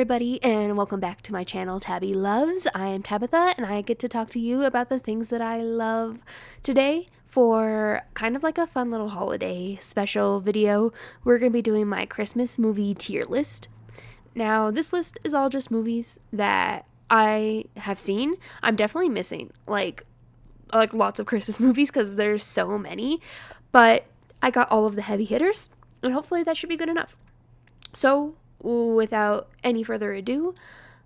everybody, and welcome back to my channel, Tabby Loves. I am Tabitha, and I get to talk to you about the things that I love. Today, for kind of like a fun little holiday special video, we're going to be doing my Christmas movie tier list. Now, this list is all just movies that I have seen. I'm definitely missing, like lots of Christmas movies because there's so many, but I got all of the heavy hitters, and hopefully that should be good enough. So, without any further ado,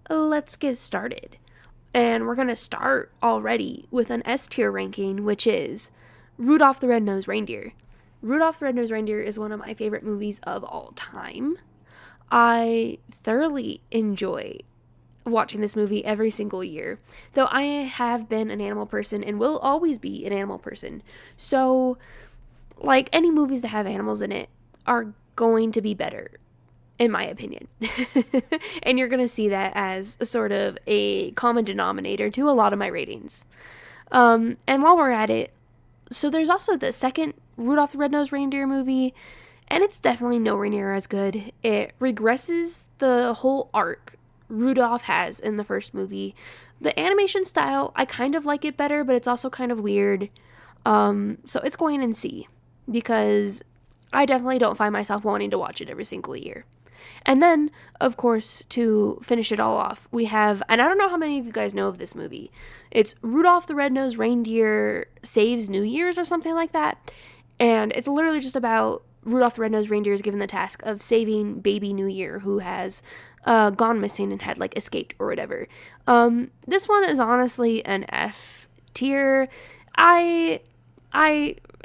let's get started. And we're going to start already with an S tier ranking, which is Rudolph the Red-Nosed Reindeer. Rudolph the Red-Nosed Reindeer is one of my favorite movies of all time. I thoroughly enjoy watching this movie every single year, though I have been an animal person and will always be an animal person. So, like, any movies that have animals in it are going to be better, in my opinion. And you're going to see that as a sort of a common denominator to a lot of my ratings. And while we're at it, so there's also the second Rudolph the Red-Nosed Reindeer movie, and it's definitely nowhere near as good. It regresses the whole arc Rudolph has in the first movie. The animation style, I kind of like it better, but it's also kind of weird. So it's going in C, because I definitely don't find myself wanting to watch it every single year. And then, of course, to finish it all off, we have, and I don't know how many of you guys know of this movie. It's Rudolph the Red-Nosed Reindeer Saves New Year's or something like that. And it's literally just about Rudolph the Red-Nosed Reindeer is given the task of saving baby New Year, who has gone missing and had like escaped or whatever. This one is honestly an F tier. I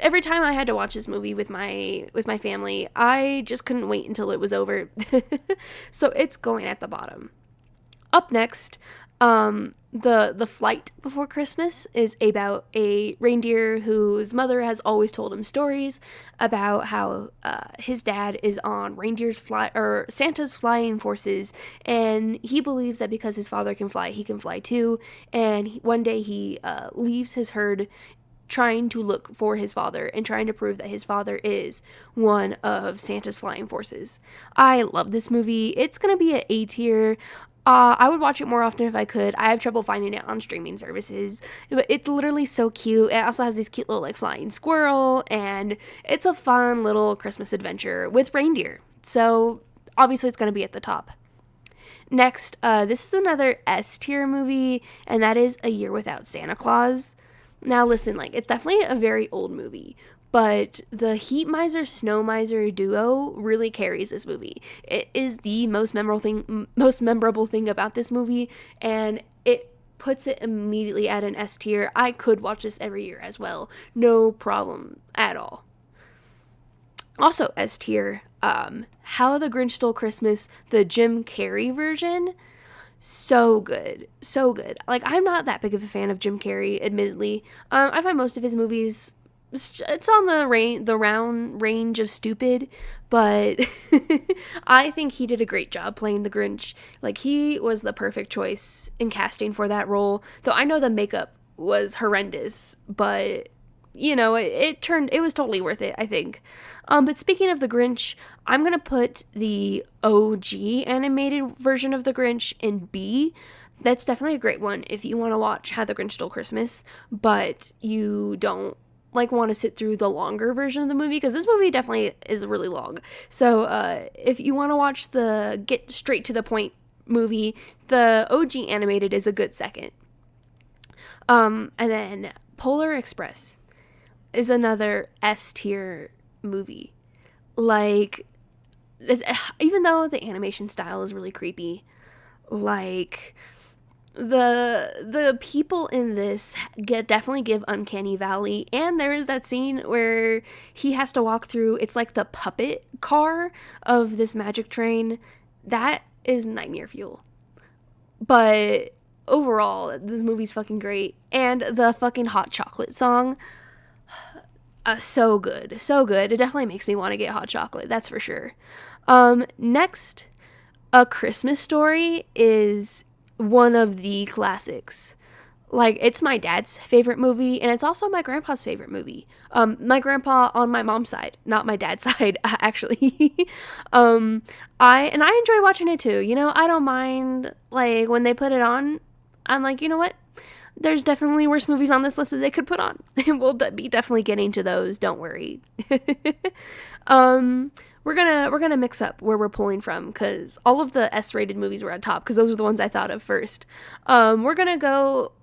every time I had to watch this movie with my family, I just couldn't wait until it was over. So it's going at the bottom. Up next, the Flight Before Christmas is about a reindeer whose mother has always told him stories about how his dad is on Santa's flying forces, and he believes that because his father can fly, he can fly too. And one day he leaves his herd trying to look for his father and trying to prove that his father is one of Santa's flying forces. I love this movie. It's gonna be an A tier. I would watch it more often if I could. I have trouble finding it on streaming services, but it's literally so cute. It also has this cute little like flying squirrel, and it's a fun little Christmas adventure with reindeer. So obviously it's gonna be at the top. Next, this is another S tier movie, and that is A Year Without Santa Claus. Now listen, like, it's definitely a very old movie, but the Heat Miser Snow Miser duo really carries this movie. It is the most memorable thing about this movie, and it puts it immediately at an S tier. I could watch this every year as well, no problem at all. Also S tier, How the Grinch Stole Christmas, the Jim Carrey version. So good, so good. Like, I'm not that big of a fan of Jim Carrey, admittedly. I find most of his movies, it's on the round range of stupid, but I think he did a great job playing the Grinch. Like, he was the perfect choice in casting for that role. Though I know the makeup was horrendous, but you know, it was totally worth it, I think. But speaking of the Grinch, I'm gonna put the OG animated version of the Grinch in B. That's definitely a great one if you want to watch How the Grinch Stole Christmas, but you don't like want to sit through the longer version of the movie, because this movie definitely is really long. So if you want to watch the get straight to the point movie, the OG animated is a good second. And then Polar Express is another S tier movie. Like, even though the animation style is really creepy, like, the people in this definitely give Uncanny Valley. And there is that scene where he has to walk through, it's like the puppet car of this magic train. That is nightmare fuel. But overall, this movie's fucking great. And the fucking hot chocolate song, so good, so good. It definitely makes me want to get hot chocolate, that's for sure. Next, A Christmas Story is one of the classics. Like, it's my dad's favorite movie, and it's also my grandpa's favorite movie. My grandpa on my mom's side, not my dad's side, actually. um, I enjoy watching it too. You know, I don't mind, like, when they put it on. I'm like, you know what? There's definitely worse movies on this list that they could put on. And we'll be definitely getting to those. Don't worry. um, we're gonna mix up where we're pulling from, because all of the S-rated movies were on top, because those were the ones I thought of first. We're gonna go.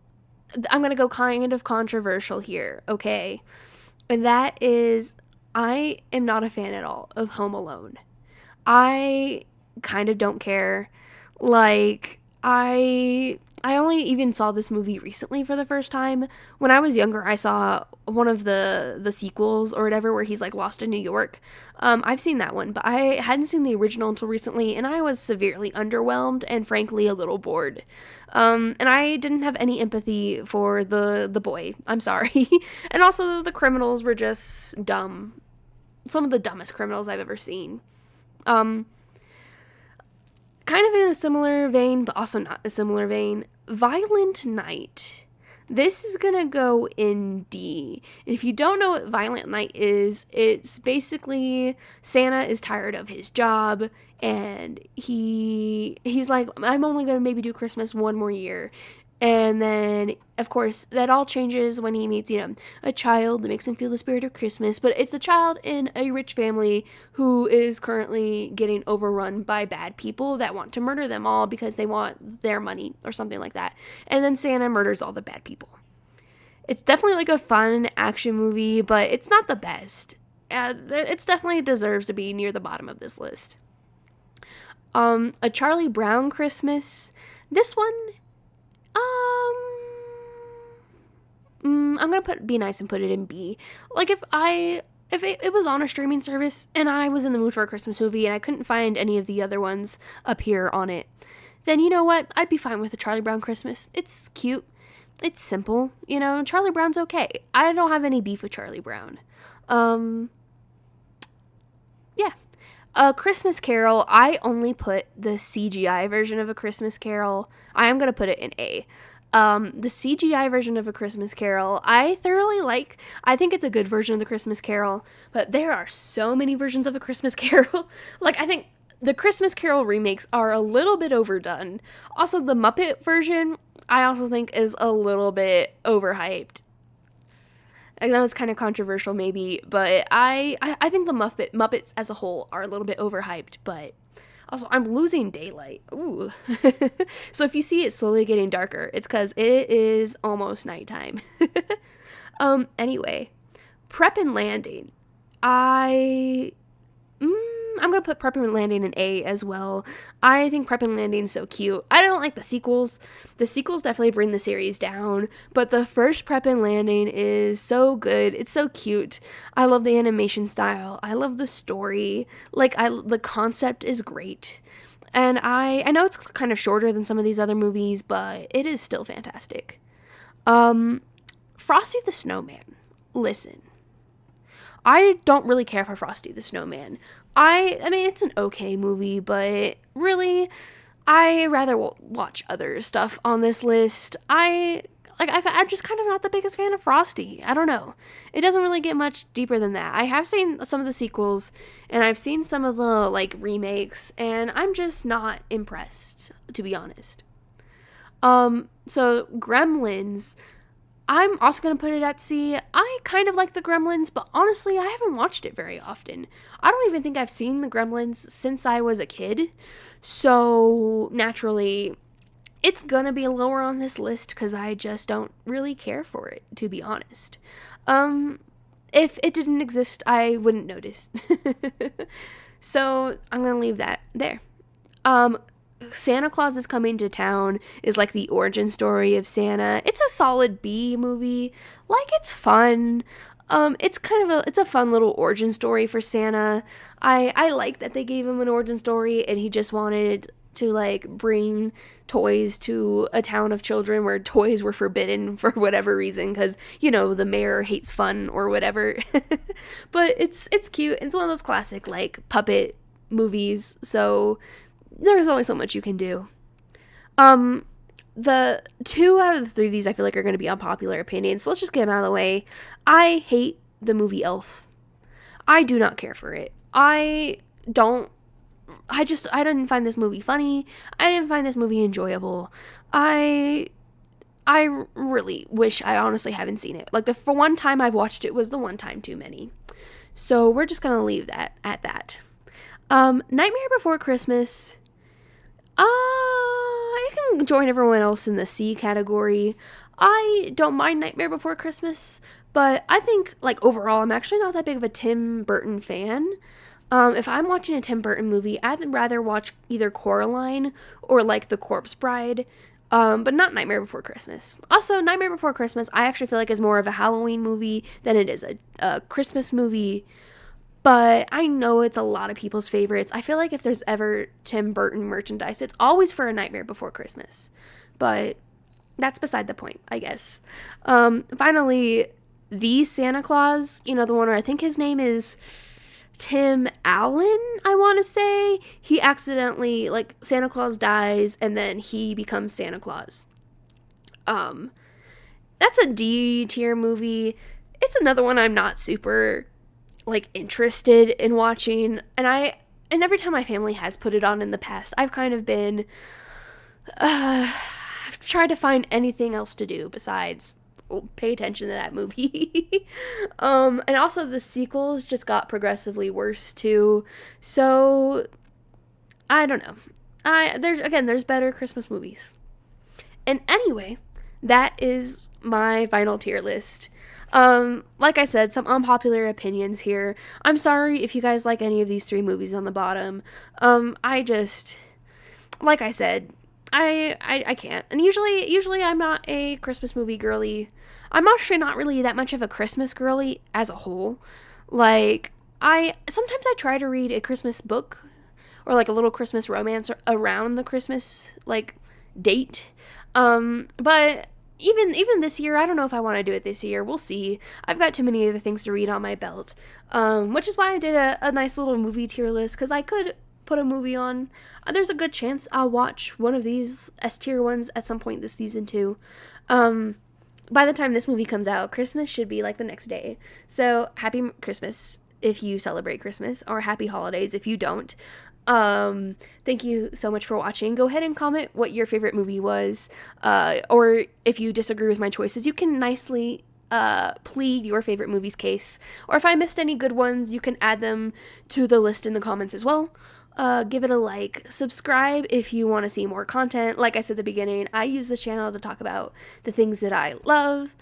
I'm gonna go kind of controversial here, okay? And that is, I am not a fan at all of Home Alone. I kind of don't care. Like, I only even saw this movie recently for the first time. When I was younger, I saw one of the sequels or whatever, where he's like lost in New York. I've seen that one, but I hadn't seen the original until recently, and I was severely underwhelmed and frankly a little bored. And I didn't have any empathy for the boy. I'm sorry. And also the criminals were just dumb. Some of the dumbest criminals I've ever seen. Um, Kind of in a similar vein, but also not a similar vein, Violent Night. This is gonna go in D. If you don't know what Violent Night is, it's basically Santa is tired of his job, and he's like, I'm only gonna maybe do Christmas one more year. And then, of course, that all changes when he meets, a child that makes him feel the spirit of Christmas. But it's a child in a rich family who is currently getting overrun by bad people that want to murder them all because they want their money or something like that. And then Santa murders all the bad people. It's definitely like a fun action movie, but it's not the best. It's definitely deserves to be near the bottom of this list. A Charlie Brown Christmas. This one, I'm gonna be nice and put it in B. Like, if it was on a streaming service and I was in the mood for a Christmas movie and I couldn't find any of the other ones appear on it, then you know what? I'd be fine with a Charlie Brown Christmas. It's cute. It's simple. Charlie Brown's okay. I don't have any beef with Charlie Brown. Yeah. A Christmas Carol, I only put the CGI version of A Christmas Carol. I am going to put it in A. The CGI version of A Christmas Carol, I thoroughly like. I think it's a good version of The Christmas Carol, but there are so many versions of A Christmas Carol. Like, I think the Christmas Carol remakes are a little bit overdone. Also, the Muppet version, I also think is a little bit overhyped. I know it's kind of controversial maybe, but I think the Muppets as a whole are a little bit overhyped, but also I'm losing daylight. Ooh. So if you see it slowly getting darker, it's because it is almost nighttime. Anyway, Prep and Landing. I'm going to put Prep and Landing in A as well. I think Prep and Landing is so cute. I don't like the sequels. The sequels definitely bring the series down, but the first Prep and Landing is so good. It's so cute. I love the animation style. I love the story. The concept is great. And I know it's kind of shorter than some of these other movies, but it is still fantastic. Frosty the Snowman. Listen. I don't really care for Frosty the Snowman. I mean, it's an okay movie, but really, I rather watch other stuff on this list. I'm just kind of not the biggest fan of Frosty. I don't know. It doesn't really get much deeper than that. I have seen some of the sequels, and I've seen some of the, remakes, and I'm just not impressed, to be honest. So Gremlins, I'm also going to put it at C. I kind of like the Gremlins, but honestly, I haven't watched it very often. I don't even think I've seen the Gremlins since I was a kid. So, naturally, it's going to be lower on this list because I just don't really care for it, to be honest. If it didn't exist, I wouldn't notice. So, I'm going to leave that there. Santa Claus is Coming to Town is like the origin story of Santa. It's a solid B movie. It's fun. It's a fun little origin story for Santa. I like that they gave him an origin story and he just wanted to bring toys to a town of children where toys were forbidden for whatever reason, because the mayor hates fun or whatever. But it's cute. It's one of those classic puppet movies, so there's only so much you can do. the 2 out of the 3 of these I feel like are going to be unpopular opinions. So let's just get them out of the way. I hate the movie Elf. I do not care for it. Don't I didn't find this movie funny. I didn't find this movie enjoyable. I really wish I honestly haven't seen it. Like, for one time I've watched it was the one time too many. So we're just gonna leave that at that. Nightmare Before Christmas. I can join everyone else in the C category. I don't mind Nightmare Before Christmas, but I think, like, overall, I'm actually not that big of a Tim Burton fan. If I'm watching a Tim Burton movie, I'd rather watch either Coraline or, like, The Corpse Bride, but not Nightmare Before Christmas. Also, Nightmare Before Christmas, I actually feel like is more of a Halloween movie than it is a Christmas movie, but I know it's a lot of people's favorites. I feel like if there's ever Tim Burton merchandise, it's always for A Nightmare Before Christmas, but that's beside the point, I guess. Finally, the Santa Claus, the one where I think his name is Tim Allen, I want to say. He accidentally, like, Santa Claus dies and then he becomes Santa Claus. That's a D tier movie. It's another one I'm not super, like, interested in watching, and every time my family has put it on in the past, I've kind of been I've tried to find anything else to do besides pay attention to that movie. And also the sequels just got progressively worse too. So I don't know. There's better Christmas movies. And anyway, that is my final tier list. Like I said, some unpopular opinions here. I'm sorry if you guys like any of these 3 movies on the bottom. Like I said, I can't. And usually I'm not a Christmas movie girly. I'm actually not really that much of a Christmas girly as a whole. Like, sometimes I try to read a Christmas book or, like, a little Christmas romance around the Christmas, like, date. But even this year, I don't know if I want to do it this year. We'll see. I've got too many other things to read on my belt. Which is why I did a nice little movie tier list, because I could put a movie on. There's a good chance I'll watch one of these S tier ones at some point this season too. By the time this movie comes out, Christmas should be like the next day. So happy Christmas if you celebrate Christmas, or happy holidays if you don't. Thank you so much for watching. Go ahead and comment what your favorite movie was, or if you disagree with my choices, you can nicely plead your favorite movie's case, or if I missed any good ones, you can add them to the list in the comments as well. Give it a like, subscribe if you want to see more content. Like I said at the beginning, I use this channel to talk about the things that I love.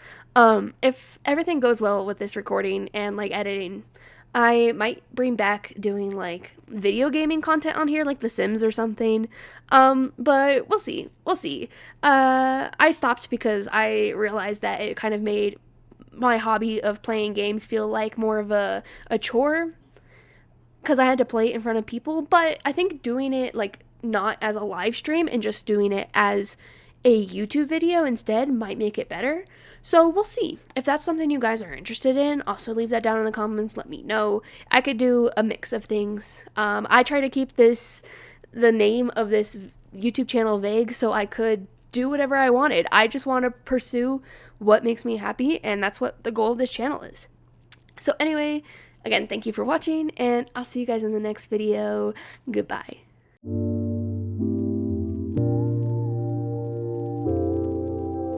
If everything goes well with this recording and, like, editing, I might bring back doing, like, video gaming content on here, like The Sims or something. But we'll see. I stopped because I realized that it kind of made my hobby of playing games feel like more of a chore, because I had to play it in front of people. But I think doing it, like, not as a live stream and just doing it as a YouTube video instead might make it better. So we'll see. If that's something you guys are interested in, also leave that down in the comments. Let me know. I could do a mix of things. I try to keep the name of this YouTube channel vague so I could do whatever I wanted. I just want to pursue what makes me happy, and that's what the goal of this channel is. So anyway, again, thank you for watching, and I'll see you guys in the next video. Goodbye.